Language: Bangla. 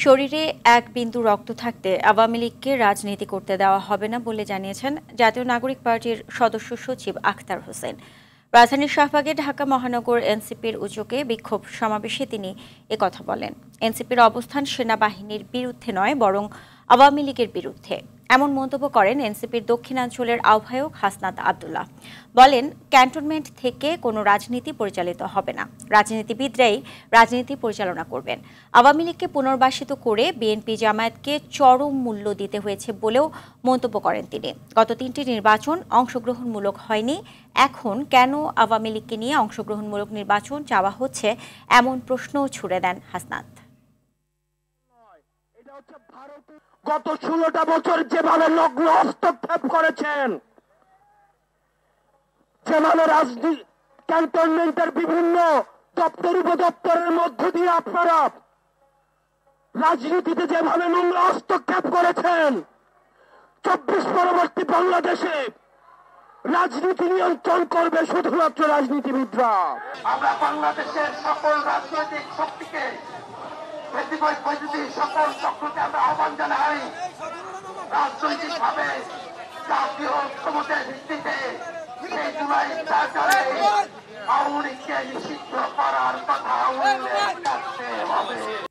শরীরে এক বিন্দু রক্ত থাকতে আওয়ামী লীগকে রাজনীতি করতে দেওয়া হবে না বলে জানিয়েছেন জাতীয় নাগরিক পার্টির সদস্য সচিব আখতার হোসেন। রাজধানীর শাহবাগে ঢাকা মহানগর এনসিপির উদ্যোগে বিক্ষোভ সমাবেশে তিনি একথা বলেন। এনসিপির অবস্থান সেনাবাহিনীর বিরুদ্ধে নয়, বরং আওয়ামী লীগের বিরুদ্ধে, এমন মন্তব্য করেন এনসিপির দক্ষিণাঞ্চলের আহ্বায়ক হাসনাত আব্দুল্লাহ। বলেন, ক্যান্টনমেন্ট থেকে কোনো রাজনীতি পরিচালিত হবে না, রাজনীতিবিদরাই রাজনীতি পরিচালনা করবেন। আওয়ামী লীগকে পুনর্বাসিত করে বিএনপি জামায়াতকে চরম মূল্য দিতে হয়েছে বলেও মন্তব্য করেন তিনি। গত 3টি নির্বাচন অংশগ্রহণমূলক হয়নি, এখন কেন আওয়ামী লীগকে নিয়ে অংশগ্রহণমূলক নির্বাচন চাওয়া হচ্ছে, এমন প্রশ্নও ছুড়ে দেন হাসনাত। গত 16টা বছর যেভাবে নগ্ন হস্তক্ষেপ করেছেন, যেভাবে রাজনীতি ক্যান্টনমেন্টের বিভিন্ন দপ্তর উপদপ্তরের মধ্য দিয়ে আপনারা রাজনীতিতে যেভাবে নোংর হস্তক্ষেপ করেছেন, 24 পরবর্তী বাংলাদেশে রাজনীতি নিয়ন্ত্রণ করবে শুধুমাত্র রাজনীতিবিদরা। আমরা বাংলাদেশের সকল রাজনৈতিক শক্তিকে, সকল চক্রকে আমরা আহ্বান জানাই, রাজনৈতিক ভাবে জাতীয় ঐক্যমতের ভিত্তিতে সেই জুলাই আওয়ামী লীগকে নিষিদ্ধ করার কথা উল্লেখ করতে হবে।